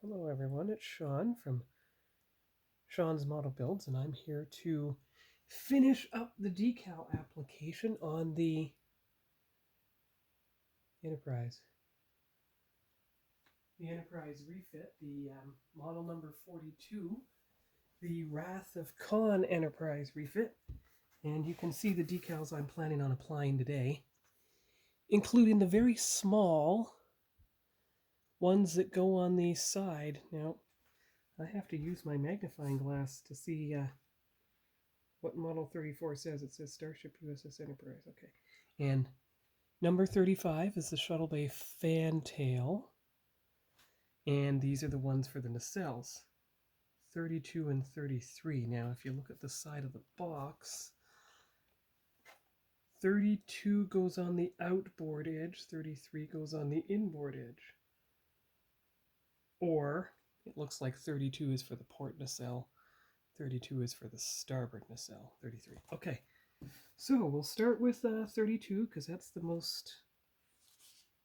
Hello everyone, it's Sean from Sean's Model Builds, and I'm here to finish up the decal application on the Enterprise. The Enterprise Refit, the model number 42, the Wrath of Khan Enterprise Refit, and you can see the decals I'm planning on applying today, including the very small ones that go on the side. Now, I have to use my magnifying glass to see what Model 34 says. It says Starship USS Enterprise. Okay. And number 35 is the Shuttle Bay fantail. And these are the ones for the nacelles, 32 and 33. Now, if you look at the side of the box, 32 goes on the outboard edge, 33 goes on the inboard edge. Or it looks like 32 is for the port nacelle, 32 is for the starboard nacelle, 33. Okay, so we'll start with 32 because that's the most,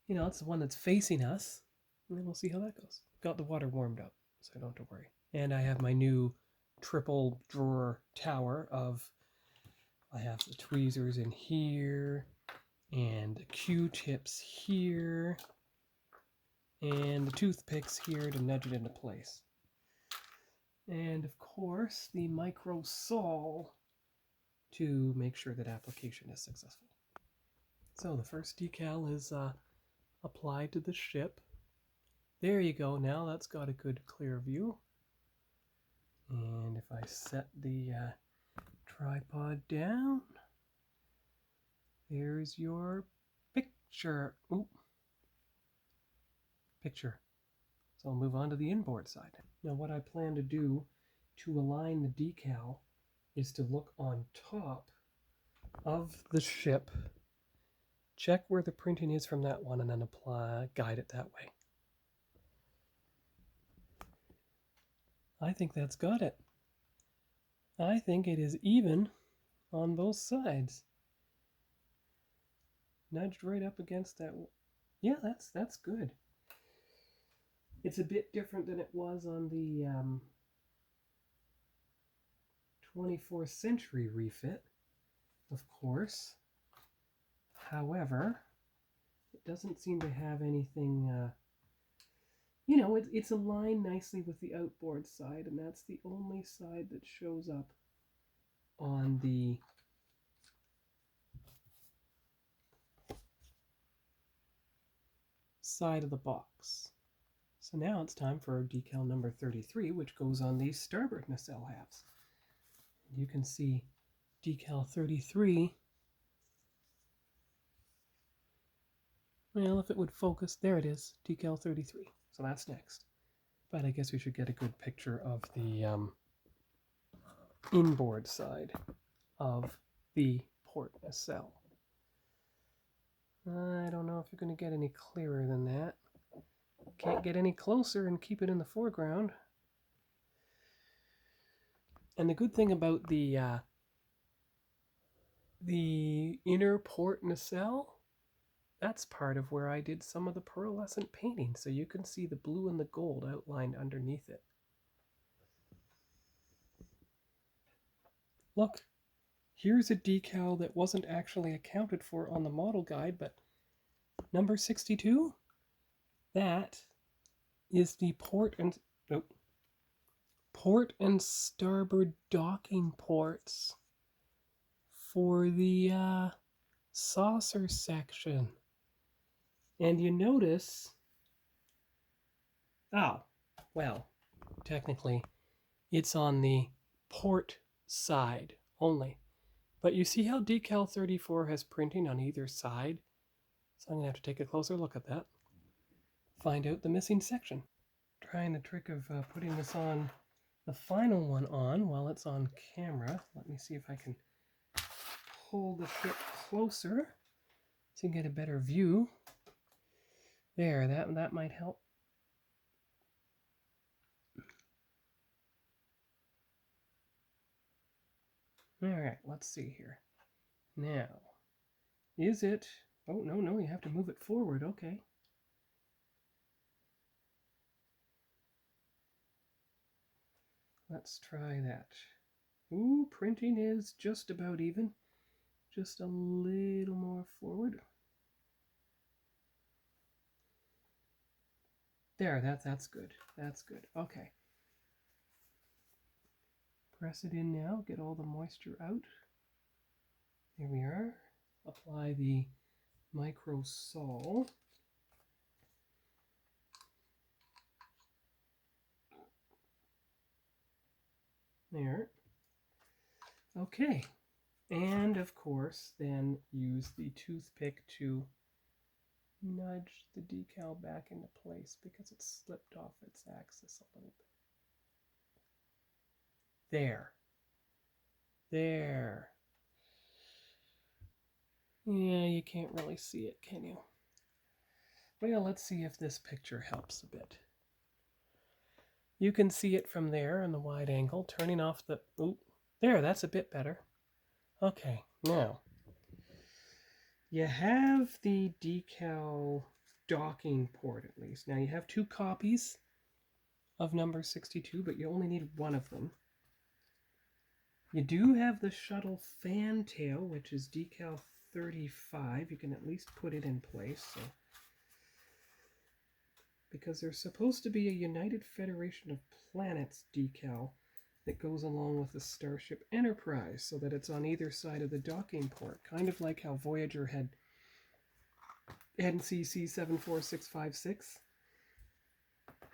it's the one that's facing us. And then we'll see how that goes. Got the water warmed up, so I don't have to worry. And I have my new triple drawer tower I have the tweezers in here, and the Q-tips here, and the toothpicks here to nudge it into place. And of course, the micro saw to make sure that application is successful. So the first decal is applied to the ship. There you go. Now that's got a good clear view. And if I set the tripod down, there's your picture. Ooh. Picture. So I'll move on to the inboard side. Now what I plan to do to align the decal is to look on top of the ship, check where the printing is from that one, and then guide it that way. I think that's got it. I think it is even on both sides. Nudged right up against that. Yeah, that's good. It's a bit different than it was on the 24th century refit, of course. However, it doesn't seem to have anything, it's aligned nicely with the outboard side, and that's the only side that shows up on the side of the box. So now it's time for decal number 33, which goes on the starboard nacelle halves. You can see decal 33. Well, if it would focus, there it is, decal 33. So that's next. But I guess we should get a good picture of the inboard side of the port nacelle. I don't know if you're going to get any clearer than that. Can't get any closer and keep it in the foreground. And the good thing about the inner port nacelle, that's part of where I did some of the pearlescent painting, so you can see the blue and the gold outlined underneath it. Look, here's a decal that wasn't actually accounted for on the model guide, but number 62, that is the port and starboard docking ports for the saucer section. And you notice, well, technically it's on the port side only. But you see how decal 34 has printing on either side? So I'm going to have to take a closer look at that. Find out the missing section. Trying the trick of putting this on, the final one on while it's on camera. Let me see if I can pull the ship closer to get a better view. There, that might help. All right, let's see here. Now, is it... Oh, no, you have to move it forward. Okay. Let's try that. Ooh, printing is just about even. Just a little more forward. There, that's good. That's good. Okay. Press it in now, get all the moisture out. Here we are. Apply the microsol. There. Okay. And of course, then use the toothpick to nudge the decal back into place because it's slipped off its axis a little bit. There. There. Yeah, you can't really see it, can you? Well, let's see if this picture helps a bit. You can see it from there in the wide angle, turning off the... Ooh, there, that's a bit better. Okay, now, you have the decal docking port at least. Now, you have 2 copies of number 62, but you only need 1 of them. You do have the shuttle fantail, which is decal 35. You can at least put it in place. So, because there's supposed to be a United Federation of Planets decal that goes along with the Starship Enterprise so that it's on either side of the docking port, kind of like how Voyager had NCC 74656,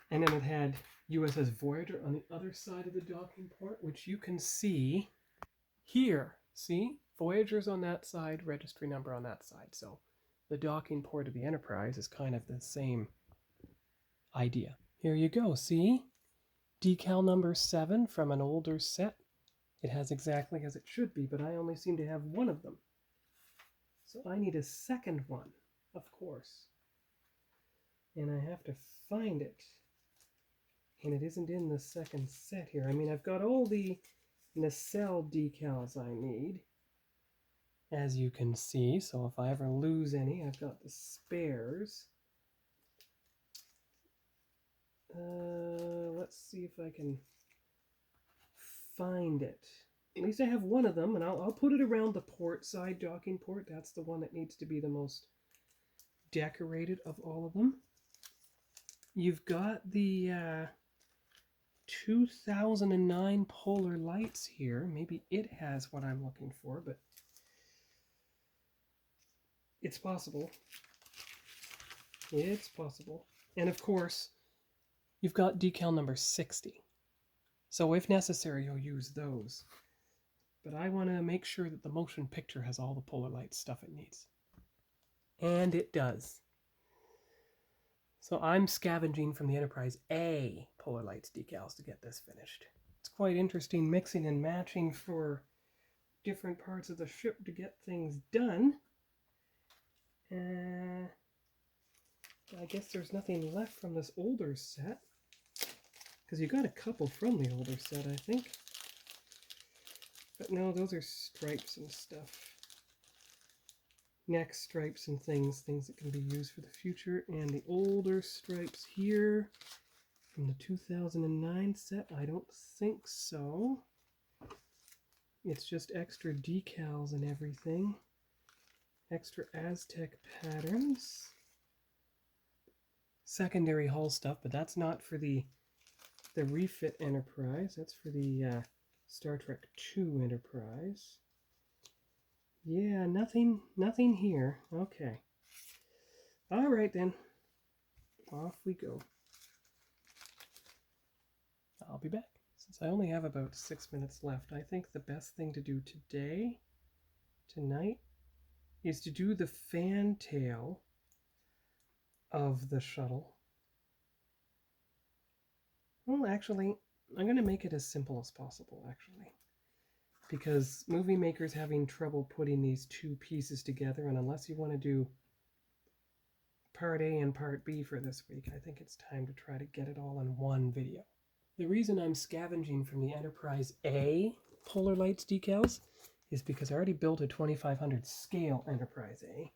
and then it had USS Voyager on the other side of the docking port, which you can see here. See? Voyager's on that side, registry number on that side. So the docking port of the Enterprise is kind of the same idea. Here you go, see? Decal number 7 from an older set. It has exactly as it should be, but I only seem to have 1 of them. So I need a second one, of course. And I have to find it. And it isn't in the second set here. I mean, I've got all the Nacelle decals I need, as you can see. So if I ever lose any, I've got the spares. Let's see if I can find it. At least I have 1 of them, and I'll put it around the port side, docking port. That's the one that needs to be the most decorated of all of them. You've got the 2009 Polar Lights here. Maybe it has what I'm looking for, but it's possible. It's possible. And of course, you've got decal number 60. So if necessary, you'll use those. But I want to make sure that the motion picture has all the Polar Lights stuff it needs. And it does. So I'm scavenging from the Enterprise A Polar Lights decals to get this finished. It's quite interesting mixing and matching for different parts of the ship to get things done. I guess there's nothing left from this older set, because you got a couple from the older set, I think. But no, those are stripes and stuff. Neck stripes and things that can be used for the future. And the older stripes here from the 2009 set, I don't think so. It's just extra decals and everything. Extra Aztec patterns. Secondary hull stuff, but that's not for the Refit Enterprise. That's for the Star Trek II Enterprise. Yeah, nothing here. Okay. All right then. Off we go. I'll be back. Since I only have about 6 minutes left, I think the best thing to do tonight, is to do the fantail of the shuttle. Well, actually, I'm going to make it as simple as possible, actually. Because Movie Maker's having trouble putting these 2 pieces together, and unless you want to do part A and part B for this week, I think it's time to try to get it all in one video. The reason I'm scavenging from the Enterprise A Polar Lights decals is because I already built a 2500 scale Enterprise A,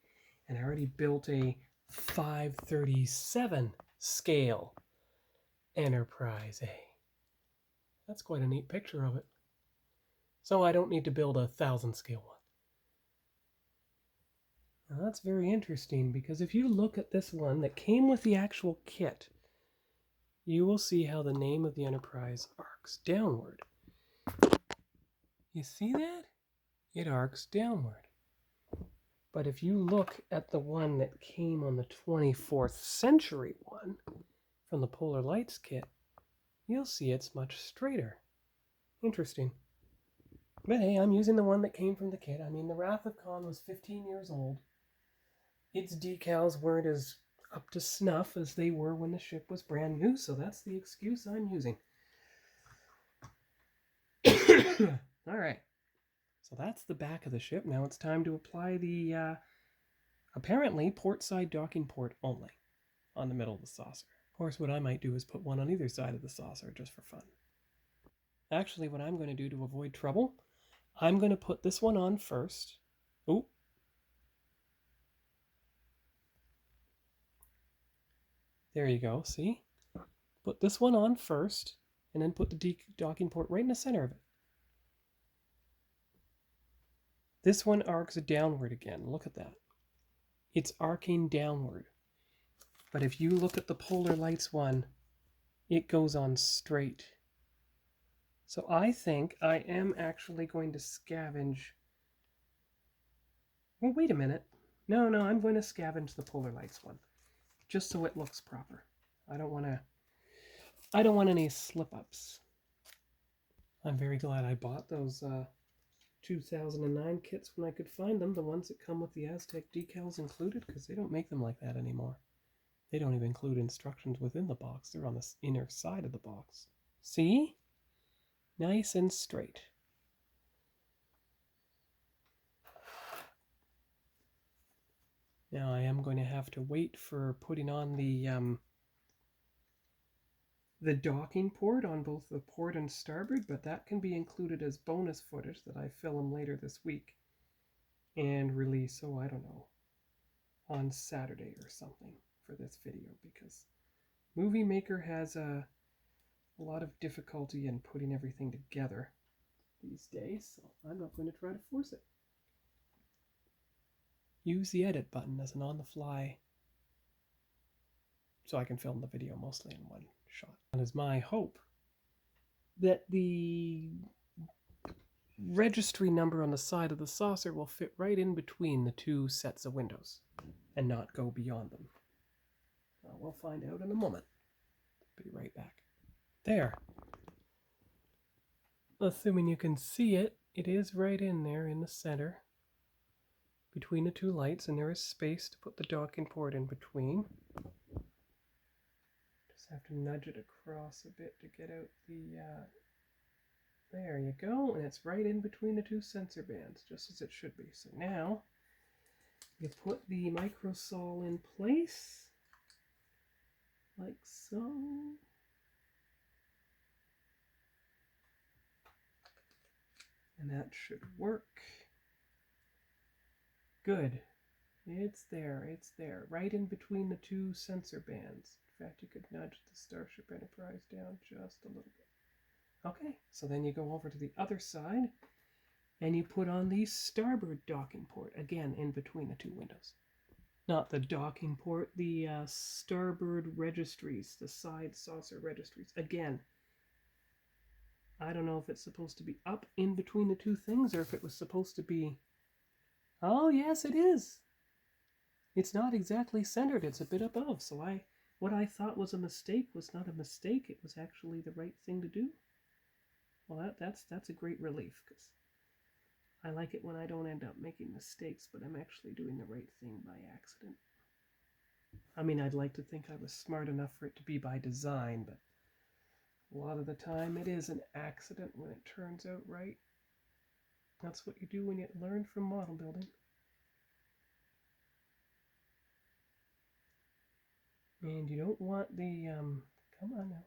and I already built a 537 scale Enterprise A. That's quite a neat picture of it. So I don't need to build a 1,000 scale one. Now that's very interesting because if you look at this one that came with the actual kit, you will see how the name of the Enterprise arcs downward. You see that? It arcs downward. But if you look at the one that came on the 24th century one from the Polar Lights kit, you'll see it's much straighter. Interesting. But hey, I'm using the one that came from the kit. I mean, the Wrath of Khan was 15 years old. Its decals weren't as up to snuff as they were when the ship was brand new, so that's the excuse I'm using. All right. So that's the back of the ship. Now it's time to apply the, apparently, port side docking port only on the middle of the saucer. Of course, what I might do is put one on either side of the saucer just for fun. Actually, what I'm going to do to avoid trouble, I'm going to put this one on first. Oh. There you go, see? Put this one on first, and then put the docking port right in the center of it. This one arcs downward again. Look at that. It's arcing downward. But if you look at the Polar Lights one, it goes on straight. So I think I am actually going to scavenge. Well, wait a minute. No, I'm going to scavenge the Polar Lights one, just so it looks proper. I don't want any slip-ups. I'm very glad I bought those 2009 kits when I could find them, the ones that come with the Aztec decals included, because they don't make them like that anymore. They don't even include instructions within the box. They're on the inner side of the box. See? Nice and straight. Now I am going to have to wait for putting on the docking port on both the port and starboard, but that can be included as bonus footage that I film later this week and release, oh, I don't know, on Saturday or something for this video, because Movie Maker has a lot of difficulty in putting everything together these days, so I'm not going to try to force it. Use the edit button as an on-the-fly so I can film the video mostly in one shot. It is my hope that the registry number on the side of the saucer will fit right in between the two sets of windows and not go beyond them. We'll find out in a moment. Be right back. There. Assuming you can see it, it is right in there in the center between the two lights, and there is space to put the docking port in between. Just have to nudge it across a bit to get out the there you go, and it's right in between the two sensor bands, just as it should be. So now you put the microsol in place like so. And that should work. Good. It's there, right in between the two sensor bands. In fact, you could nudge the Starship Enterprise down just a little bit. Okay, so then you go over to the other side, and you put on the starboard docking port, again in between the two windows. Not the docking port, the starboard registries, the side saucer registries. Again, I don't know if it's supposed to be up in between the two things, or if it was supposed to be... Oh, yes, it is. It's not exactly centered, it's a bit above, so what I thought was a mistake was not a mistake, it was actually the right thing to do. Well, that's a great relief, because I like it when I don't end up making mistakes, but I'm actually doing the right thing by accident. I mean, I'd like to think I was smart enough for it to be by design, but a lot of the time it is an accident when it turns out right. That's what you do when you learn from model building. And you don't want the, come on now.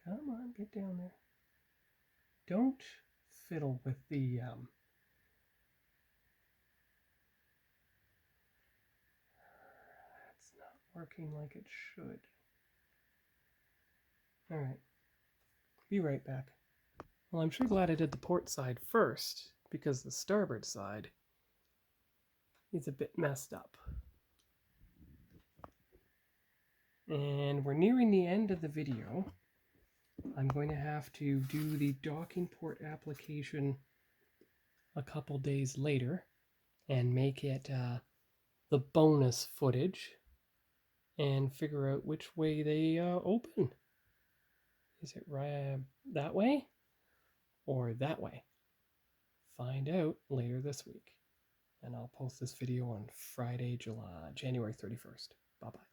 Come on, get down there. Don't fiddle with the, it's not working like it should. All right. Be right back. Well, I'm sure glad I did the port side first, because the starboard side is a bit messed up. And we're nearing the end of the video. I'm going to have to do the docking port application a couple days later and make it the bonus footage and figure out which way they open. Is it right that way or that way? Find out later this week. And I'll post this video on Friday, January 31st. Bye-bye.